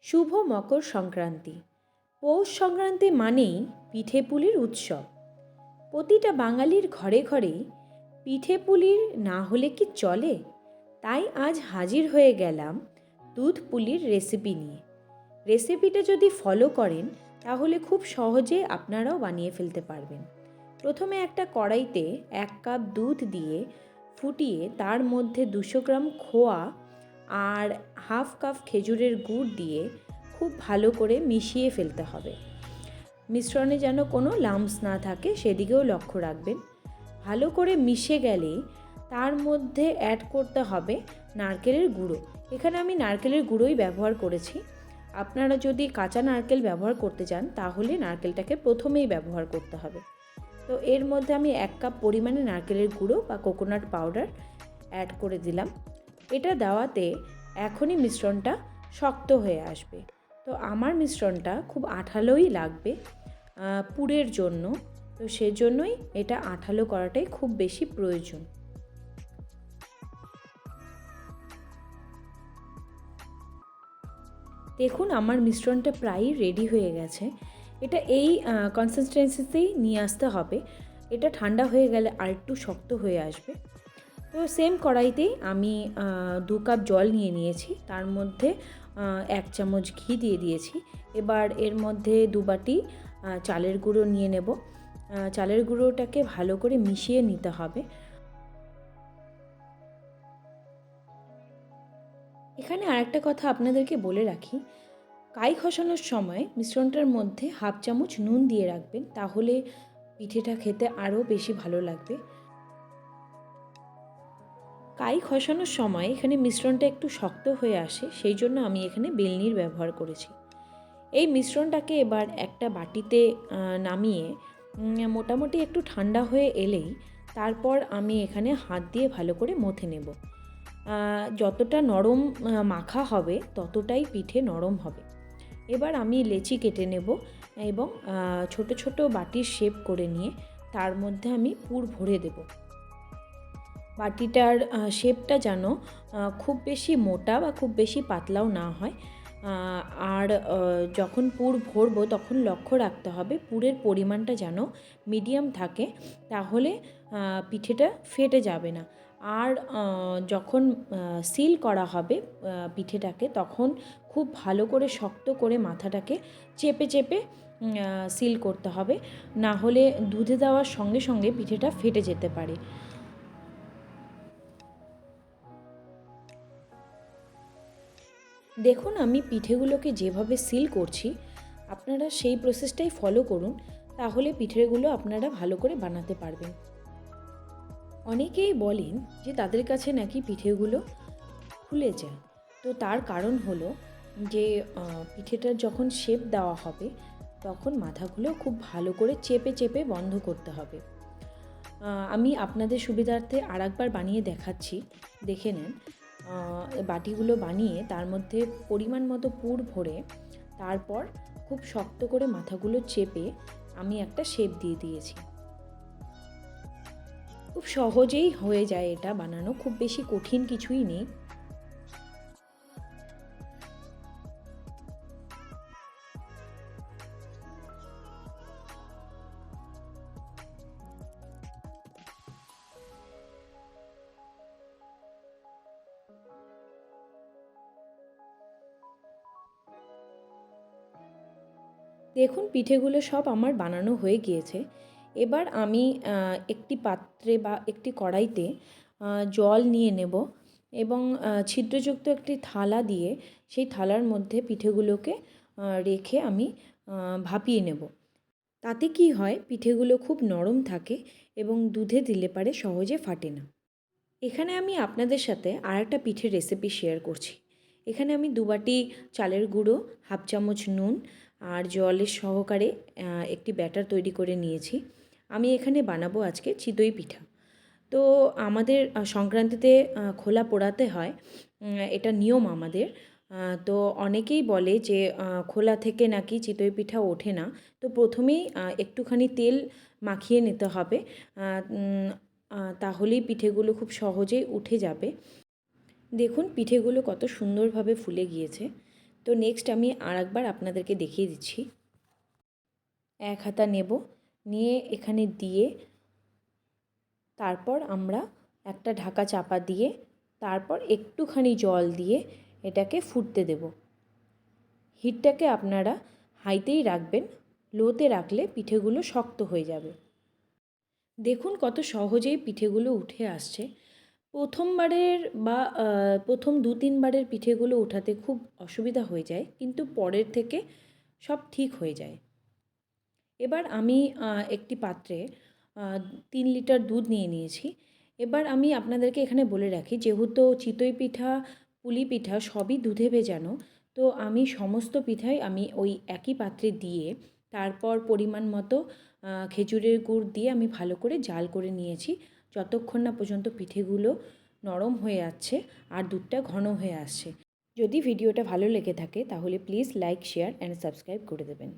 শুভ মকর সংক্রান্তি। পৌষ সংক্রান্তি মানেই পিঠে পুলির উৎসব। প্রতিটা বাঙালির ঘরে ঘরেই পিঠে পুলির না হলে কি চলে? তাই আজ হাজির হয়ে গেলাম দুধ পুলির রেসিপি নিয়ে। রেসিপিটা যদি ফলো করেন তাহলে খুব সহজে আপনারাও বানিয়ে ফেলতে পারবেন। প্রথমে একটা কড়াইতে 1 কাপ দুধ দিয়ে ফুটিয়ে তার মধ্যে 200 গ্রাম খোয়া আর হাফ কাপ খেজুরের গুড় দিয়ে খুব ভালো করে মিশিয়ে ফেলতে হবে। মিশ্রণে যেন কোনো লাম্পস না থাকে সেদিকেও লক্ষ্য রাখবেন। ভালো করে মিশে গেলেই তার মধ্যে অ্যাড করতে হবে নারকেলের গুঁড়ো। এখানে আমি নারকেলের গুঁড়োই ব্যবহার করেছি। আপনারা যদি কাঁচা নারকেল ব্যবহার করতে চান তাহলে নারকেলটাকে প্রথমেই ব্যবহার করতে হবে। তো এর মধ্যে আমি 1 কাপ পরিমাণে নারকেলের গুঁড়ো বা কোকোনাট পাউডার অ্যাড করে দিলাম। এটা দেওয়াতে এখনই মিশ্রণটা শক্ত হয়ে আসবে। তো আমার মিশ্রণটা খুব আঠালোই লাগবে পুরের জন্য। তো সেজন্যই এটা আঠালো করাটাই খুব বেশি প্রয়োজন। দেখুন আমার মিশ্রণটা প্রায়ই রেডি হয়ে গেছে। এটা এই কনসিস্টেন্সিতেই নিয়ে আসতে হবে। এটা ঠান্ডা হয়ে গেলে আরেকটু শক্ত হয়ে আসবে। তো সেম কড়াইতেই আমি 2 কাপ জল নিয়ে নিয়েছি, তার মধ্যে 1 চামচ ঘি দিয়ে দিয়েছি। এবার এর মধ্যে 2 বাটি চালের গুঁড়ো নিয়ে নেব। চালের গুঁড়োটাকে ভালো করে মিশিয়ে নিতে হবে। এখানে আরেকটা কথা আপনাদেরকে বলে রাখি, কাই খসানোর সময় মিশ্রণটার মধ্যে হাফ চামচ নুন দিয়ে রাখবেন, তাহলে পিঠেটা খেতে আরও বেশি ভালো লাগবে। কাই খসানোর সময় এখানে মিশ্রণটা একটু শক্ত হয়ে আসে, সেই জন্য আমি এখানে বেলনির ব্যবহার করেছি। এই মিশ্রণটাকে এবার একটা বাটিতে নামিয়ে মোটামুটি একটু ঠান্ডা হয়ে এলেই তারপর আমি এখানে হাত দিয়ে ভালো করে মথে নেব। যতটা নরম মাখা হবে ততটাই পিঠে নরম হবে। এবার আমি লেচি কেটে নেব এবং ছোট ছোট বাটির শেপ করে নিয়ে তার মধ্যে আমি পুর ভরে দেব। বাটিটার শেপটা যেন খুব বেশি মোটা বা খুব বেশি পাতলাও না হয়। আর যখন পুর ভরবো তখন লক্ষ্য রাখতে হবে পুরের পরিমাণটা যেন মিডিয়াম থাকে, তাহলে পিঠেটা ফেটে যাবে না। আর যখন সিল করা হবে পিঠেটাকে, তখন খুব ভালো করে শক্ত করে মাথাটাকে চেপে চেপে সিল করতে হবে, না হলে দুধে দেওয়ার সঙ্গে সঙ্গে পিঠেটা ফেটে যেতে পারে। দেখুন আমি পিঠেগুলোকে যেভাবে সিল করছি, আপনারা সেই প্রসেসটাই ফলো করুন, তাহলে পিঠেগুলো আপনারা ভালো করে বানাতে পারবেন। অনেকেই বলেন যে তাদের কাছে নাকি পিঠেগুলো খুলে যায়। তো তার কারণ হলো যে পিঠেটার যখন শেপ দেওয়া হবে তখন মাথাগুলো খুব ভালো করে চেপে চেপে বন্ধ করতে হবে। আমি আপনাদের সুবিধার্থে আরেকবার বানিয়ে দেখাচ্ছি, দেখে নেন। বাটিগুলো বানিয়ে তার মধ্যে পরিমাণ মতো পুর ভরে তারপর খুব শক্ত করে মাথাগুলো চেপে আমি একটা শেপ দিয়ে দিয়েছি। খুব সহজেই হয়ে যায় এটা বানানো, খুব বেশি কঠিন কিছুই নেই। দেখুন পিঠেগুলো সব আমার বানানো হয়ে গিয়েছে। এবার আমি একটি পাত্রে বা একটি কড়াইতে জল নিয়ে নেব এবং ছিদ্রযুক্ত একটি থালা দিয়ে সেই থালার মধ্যে পিঠেগুলোকে রেখে আমি ভাপিয়ে নেব। তাতে কি হয়, পিঠেগুলো খুব নরম থাকে এবং দুধে দিলে পারে সহজে ফাটে না। এখানে আমি আপনাদের সাথে আরেকটা পিঠের রেসিপি শেয়ার করছি। এখানে আমি 2 বাটি চালের গুঁড়ো, হাফ চামচ নুন আর জলের সহকারে একটি ব্যাটার তৈরি করে নিয়েছি। আমি এখানে বানাবো আজকে চিতই পিঠা। তো আমাদের সংক্রান্তিতে খোলা পোড়াতে হয়, এটা নিয়ম আমাদের। তো অনেকেই বলে যে খোলা থেকে নাকি চিতই পিঠা ওঠে না। তো প্রথমেই একটুখানি তেল মাখিয়ে নিতে হবে, তাহলেই পিঠেগুলো খুব সহজেই উঠে যাবে। দেখুন পিঠেগুলো কত সুন্দরভাবে ফুলে গিয়েছে। তো নেক্সট আমি আরেকবার আপনাদেরকে দেখিয়ে দিচ্ছি। 1 হাতা নেব, নিয়ে এখানে দিয়ে তারপর আমরা একটা ঢাকা চাপা দিয়ে তারপর একটুখানি জল দিয়ে এটাকে ফুটতে দেব। হিটটাকে আপনারা হাইতেই রাখবেন, লোতে রাখলে পিঠেগুলো শক্ত হয়ে যাবে। দেখুন কত সহজেই পিঠেগুলো উঠে আসছে। প্রথমবারের বা প্রথম 2-3 বারের পিঠেগুলো ওঠাতে খুব অসুবিধা হয়ে যায়, কিন্তু পরের থেকে সব ঠিক হয়ে যায়। এবার আমি একটি পাত্রে 3 লিটার দুধ নিয়ে নিয়েছি। এবার আমি আপনাদেরকে এখানে বলে রাখি, যেহেতু চিতই পিঠা, পুলি পিঠা সবই দুধে ভেজানো, তো আমি সমস্ত পিঠাই আমি ওই একই পাত্রে দিয়ে তারপর পরিমাণ মতো খেজুরের গুড় দিয়ে আমি ভালো করে জাল করে নিয়েছি, যতক্ষণ না পর্যন্ত পিঠেগুলো নরম হয়ে যাচ্ছে আর দুধটা ঘন হয়ে আসছে। যদি ভিডিওটা ভালো লেগে থাকে তাহলে please like, share and subscribe করে দেবেন।